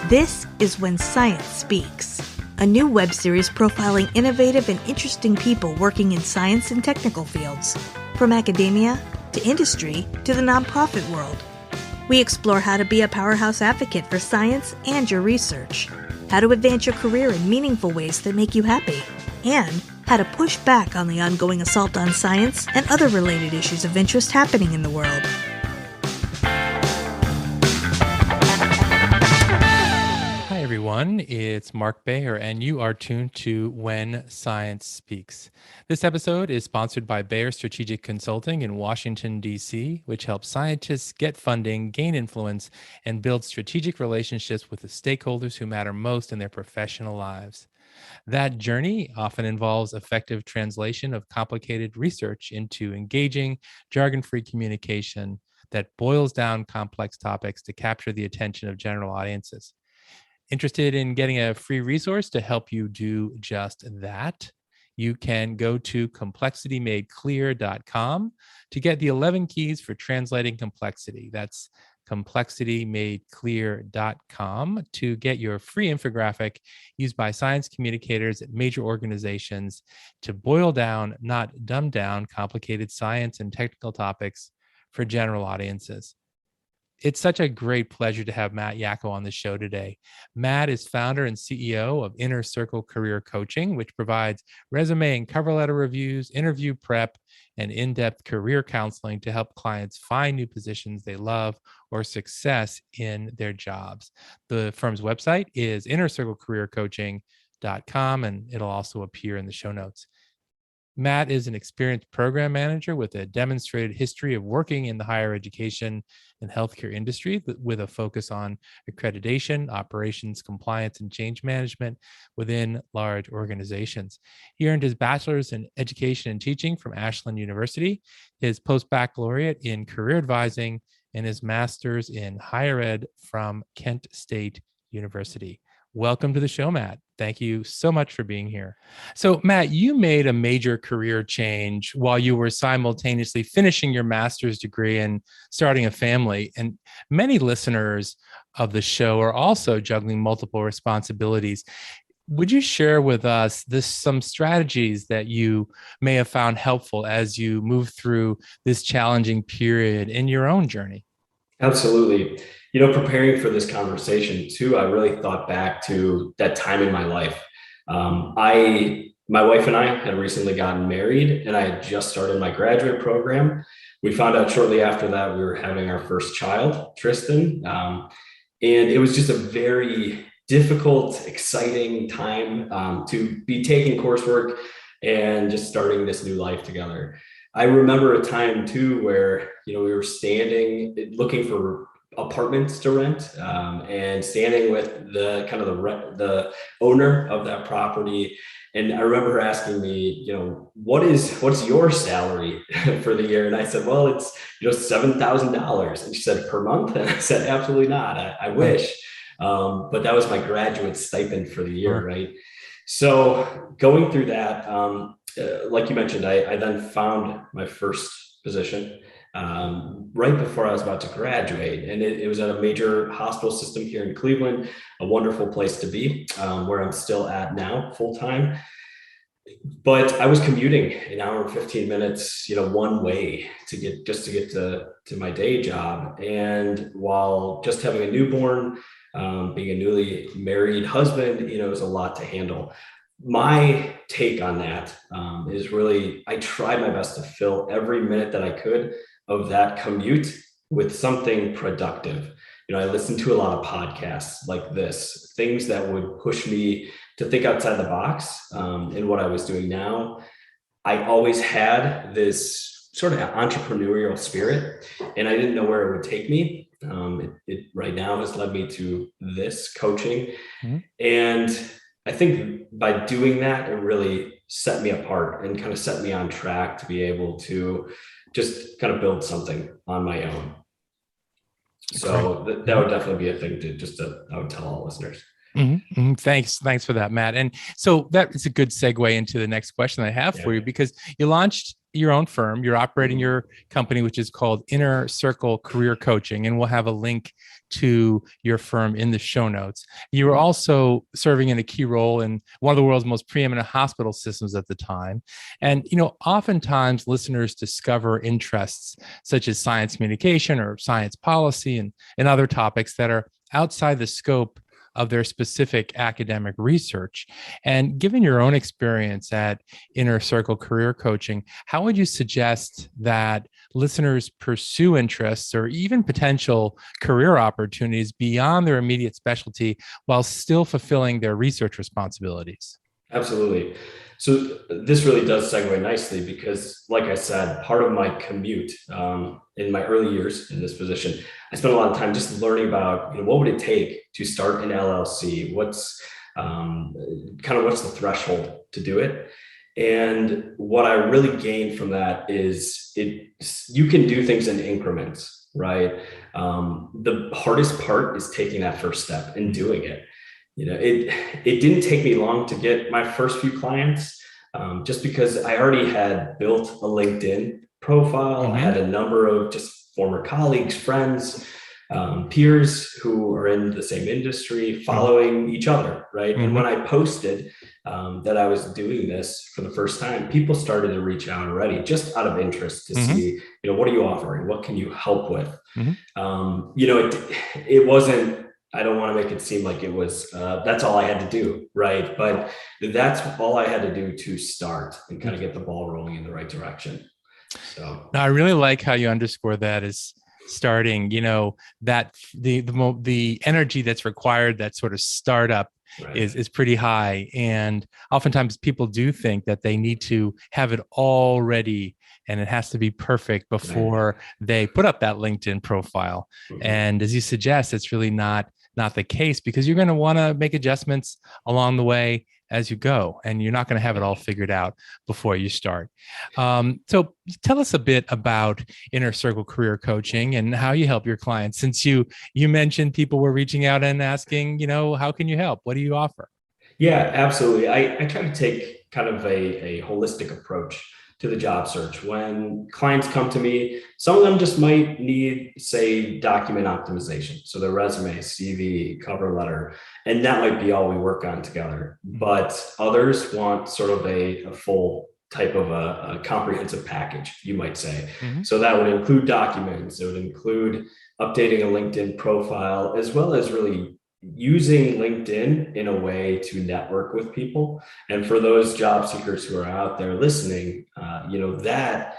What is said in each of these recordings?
This is When Science Speaks, a new web series profiling innovative and interesting people working in science and technical fields, from academia to industry to the nonprofit world. We explore how to be a powerhouse advocate for science and your research, how to advance your career in meaningful ways that make you happy, and how to push back on the ongoing assault on science and other related issues of interest happening in the world. Hi, everyone. It's Mark Bayer, and you are tuned to When Science Speaks. This episode is sponsored by Bayer Strategic Consulting in Washington, D.C., which helps scientists get funding, gain influence, and build strategic relationships with the stakeholders who matter most in their professional lives. That journey often involves effective translation of complicated research into engaging, jargon-free communication that boils down complex topics to capture the attention of general audiences. Interested in getting a free resource to help you do just that? You can go to complexitymadeclear.com to get the 11 keys for translating complexity. That's complexitymadeclear.com to get your free infographic used by science communicators at major organizations to boil down, not dumb down, complicated science and technical topics for general audiences. It's such a great pleasure to have Matt Yako on the show today. Matt is founder and CEO of Inner Circle Career Coaching, which provides resume and cover letter reviews, interview prep, and in-depth career counseling to help clients find new positions they love or success in their jobs. The firm's website is innercirclecareercoaching.com, and it'll also appear in the show notes. Matt is an experienced program manager with a demonstrated history of working in the higher education and healthcare industry with a focus on accreditation, operations, compliance, and change management within large organizations. He earned his bachelor's in education and teaching from Ashland University, his post-baccalaureate in career advising, and his master's in higher ed from Kent State University. Welcome to the show, Matt. Thank you so much for being here. So, Matt, you made a major career change while you were simultaneously finishing your master's degree and starting a family. And many listeners of the show are also juggling multiple responsibilities. Would you share with us some strategies that you may have found helpful as you move through this challenging period in your own journey? Absolutely. Preparing for this conversation too, I really thought back to that time in my life. My wife and I had recently gotten married, and I had just started my graduate program. We found out shortly after that we were having our first child, Tristan. And it was just a very difficult, exciting time to be taking coursework and just starting this new life together. I remember a time too where, we were standing looking for apartments to rent and standing with the owner of that property. And I remember her asking me, what's your salary for the year? And I said, well, it's, $7,000. And she said, per month? And I said, absolutely not. I wish. But that was my graduate stipend for the year. Right. So going through that, like you mentioned, I then found my first position right before I was about to graduate. And it was at a major hospital system here in Cleveland, a wonderful place to be, where I'm still at now full time. But I was commuting an hour and 15 minutes, one way to get to my day job. And while just having a newborn, being a newly married husband, it was a lot to handle. My take on that is really, I tried my best to fill every minute that I could of that commute with something productive. I listened to a lot of podcasts like this, things that would push me to think outside the box in what I was doing now. I always had this sort of entrepreneurial spirit, and I didn't know where it would take me. It right now has led me to this coaching. Mm-hmm. And I think by doing that, it really set me apart and kind of set me on track to be able to just kind of build something on my own. So that would definitely be a thing I would tell all listeners. Mm-hmm. Mm-hmm. Thanks for that, Matt. And so that is a good segue into the next question I have for you, because you launched your own firm. You're operating your company, which is called Inner Circle Career Coaching, and we'll have a link to your firm in the show notes. You were also serving in a key role in one of the world's most preeminent hospital systems at the time. And, oftentimes listeners discover interests such as science communication or science policy and other topics that are outside the scope of their specific academic research. And given your own experience at Inner Circle Career Coaching, how would you suggest that listeners pursue interests or even potential career opportunities beyond their immediate specialty while still fulfilling their research responsibilities? Absolutely. So this really does segue nicely because, like I said, part of my commute in my early years in this position, I spent a lot of time just learning about what would it take to start an LLC. What's what's the threshold to do it? And what I really gained from that is you can do things in increments, right? The hardest part is taking that first step and doing it. It didn't take me long to get my first few clients, just because I already had built a LinkedIn profile. I had a number of just former colleagues, friends, peers who are in the same industry following each other, right? And when I posted that I was doing this for the first time, people started to reach out already just out of interest to see, what are you offering? What can you help with? It wasn't, I don't want to make it seem like it was, that's all I had to do, right? But that's all I had to do to start and kind of get the ball rolling in the right direction. So now I really like how you underscore that is starting, that the energy that's required, that sort of startup is pretty high. And oftentimes people do think that they need to have it all ready and it has to be perfect before they put up that LinkedIn profile. And as you suggest, it's really not the case, because you're going to want to make adjustments along the way as you go, and you're not going to have it all figured out before you start. So tell us a bit about Inner Circle Career Coaching and how you help your clients, since you mentioned people were reaching out and asking, how can you help? What do you offer? Yeah, absolutely. I try to take kind of a holistic approach to the job search. When clients come to me, some of them just might need, say, document optimization. So their resume, CV, cover letter, and that might be all we work on together. But others want sort of a full type of a comprehensive package, you might say. So that would include documents. It would include updating a LinkedIn profile, as well as really using LinkedIn in a way to network with people. And for those job seekers who are out there listening, that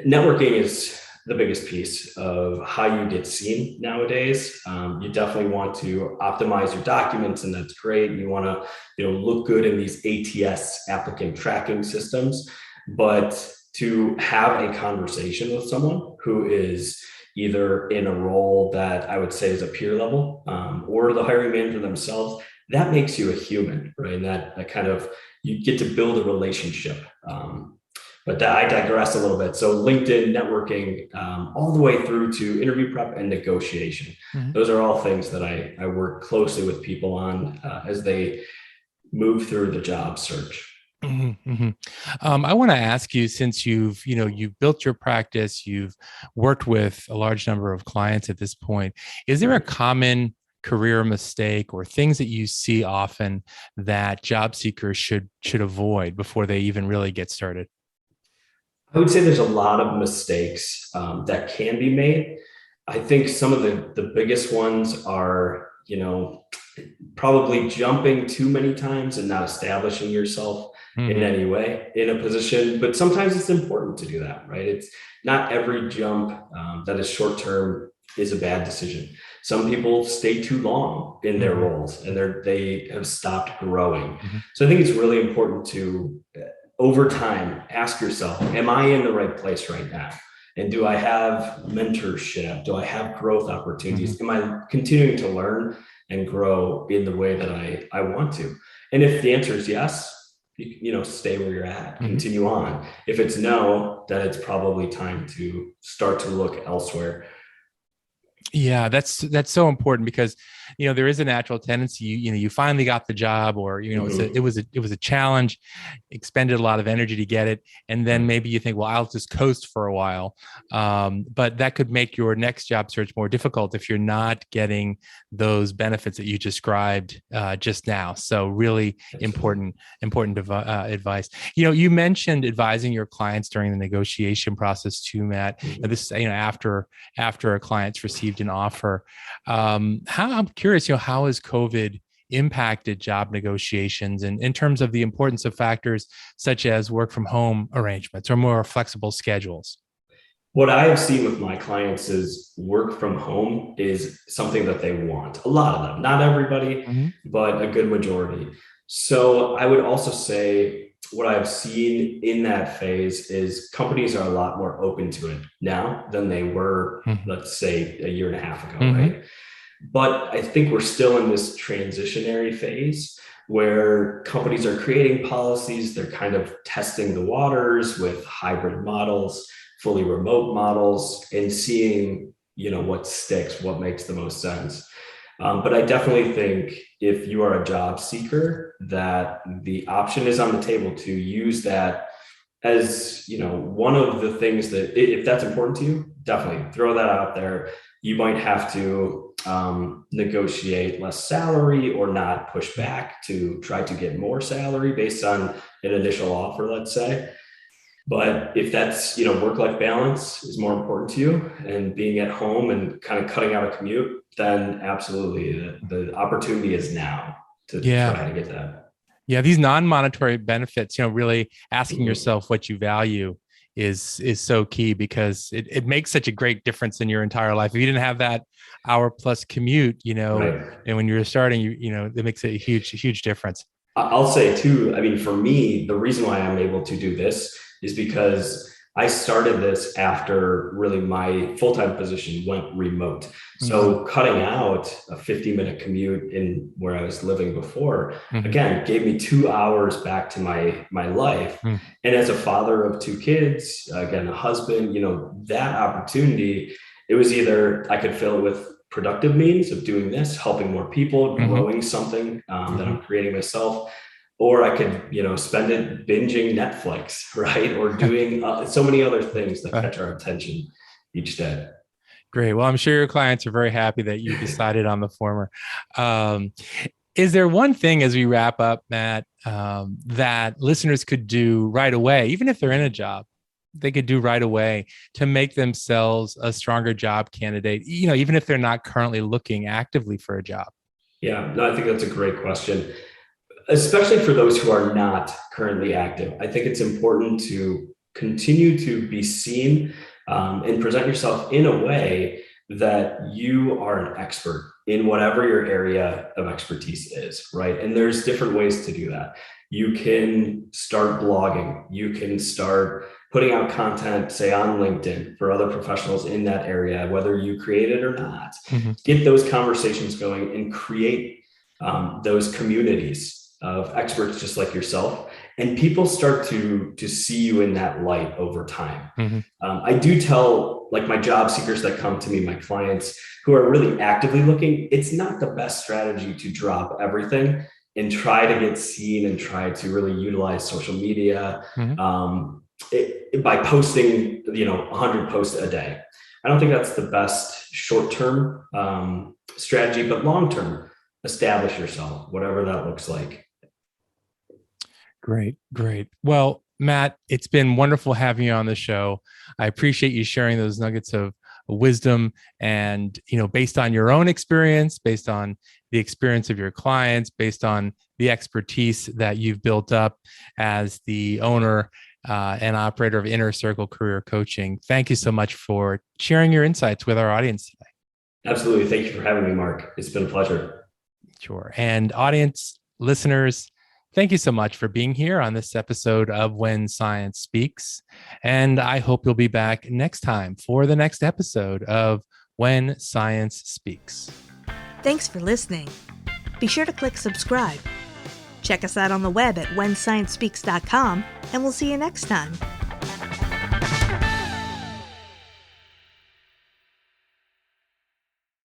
networking is the biggest piece of how you get seen nowadays. You definitely want to optimize your documents, and that's great. You want to, look good in these ATS, applicant tracking systems, but to have a conversation with someone who is either in a role that I would say is a peer level, or the hiring manager themselves, that makes you a human, right? And that kind of, you get to build a relationship. But I digress a little bit. So LinkedIn, networking, all the way through to interview prep and negotiation. Those are all things that I work closely with people on as they move through the job search. I want to ask you, since you've built your practice, you've worked with a large number of clients at this point, is there a common career mistake or things that you see often that job seekers should avoid before they even really get started? I would say there's a lot of mistakes that can be made. I think some of the biggest ones are, probably jumping too many times and not establishing yourself in any way in a position. But sometimes it's important to do that, right? It's not every jump that is short-term is a bad decision. Some people stay too long in their roles and they have stopped growing. So I think it's really important to, over time, ask yourself, am I in the right place right now? And do I have mentorship? Do I have growth opportunities? Am I continuing to learn and grow in the way that I want to? And if the answer is yes, stay where you're at, continue on. If it's no, then it's probably time to start to look elsewhere. Yeah, that's so important because there is a natural tendency you finally got the job, or Mhm. it was a challenge, expended a lot of energy to get it, and then maybe you think, well, I'll just coast for a while, but that could make your next job search more difficult if you're not getting those benefits that you described just now. So really Absolutely. important advice. You mentioned advising your clients during the negotiation process too, Matt. And Mhm. this after a client's received an offer. How I'm curious, how has COVID impacted job negotiations and in terms of the importance of factors such as work from home arrangements or more flexible schedules? What I have seen with my clients is work from home is something that they want. A lot of them, not everybody, Mhm. but a good majority. So I would also say what I've seen in that phase is companies are a lot more open to it now than they were, Mhm. let's say, a year and a half ago, Mhm. right? But I think we're still in this transitionary phase where companies are creating policies. They're kind of testing the waters with hybrid models, fully remote models, and seeing, what sticks, what makes the most sense. But I definitely think if you are a job seeker, that the option is on the table to use that as one of the things that if that's important to you, definitely throw that out there. You might have to negotiate less salary or not push back to try to get more salary based on an initial offer, let's say. But if that's, work-life balance is more important to you and being at home and kind of cutting out a commute, then absolutely the opportunity is now to Yeah. try to get that. Yeah, these non-monetary benefits, really asking Mhm. yourself what you value is so key because it makes such a great difference in your entire life. If you didn't have that hour plus commute, Right. and when you're starting, it makes a huge difference. I'll say too, I mean, for me, the reason why I'm able to do this is because I started this after really my full-time position went remote. Hmm. So cutting out a 50-minute commute in where I was living before, Hmm. again, gave me 2 hours back to my life. And as a father of two kids, again, a husband, that opportunity, it was either I could fill it with productive means of doing this, helping more people, Hmm. growing something that Hmm. I'm creating myself, or I could, spend it binging Netflix, right? Or doing so many other things that catch our attention each day. Great. Well, I'm sure your clients are very happy that you decided on the former. Um, is there one thing as we wrap up, Matt, that listeners could do right away, even if they're in a job, they could do right away to make themselves a stronger job candidate, even if they're not currently looking actively for a job? Yeah, no, I think that's a great question, especially for those who are not currently active. I think it's important to continue to be seen and present yourself in a way that you are an expert in whatever your area of expertise is, right? And there's different ways to do that. You can start blogging, you can start putting out content, say on LinkedIn, for other professionals in that area, whether you create it or not. Mhm. Get those conversations going and create those communities of experts just like yourself, and people start to see you in that light over time. Mhm. I do tell like my job seekers that come to me, my clients who are really actively looking, it's not the best strategy to drop everything and try to get seen and try to really utilize social media Mhm. by posting 100 posts a day. I don't think that's the best short-term strategy, but long-term, establish yourself, whatever that looks like. Great. Well, Matt, it's been wonderful having you on the show. I appreciate you sharing those nuggets of wisdom and, based on your own experience, based on the experience of your clients, based on the expertise that you've built up as the owner and operator of Inner Circle Career Coaching. Thank you so much for sharing your insights with our audience today. Absolutely. Thank you for having me, Mark. It's been a pleasure. Sure. And audience listeners, thank you so much for being here on this episode of When Science Speaks. And I hope you'll be back next time for the next episode of When Science Speaks. Thanks for listening. Be sure to click subscribe. Check us out on the web at whensciencespeaks.com, and we'll see you next time.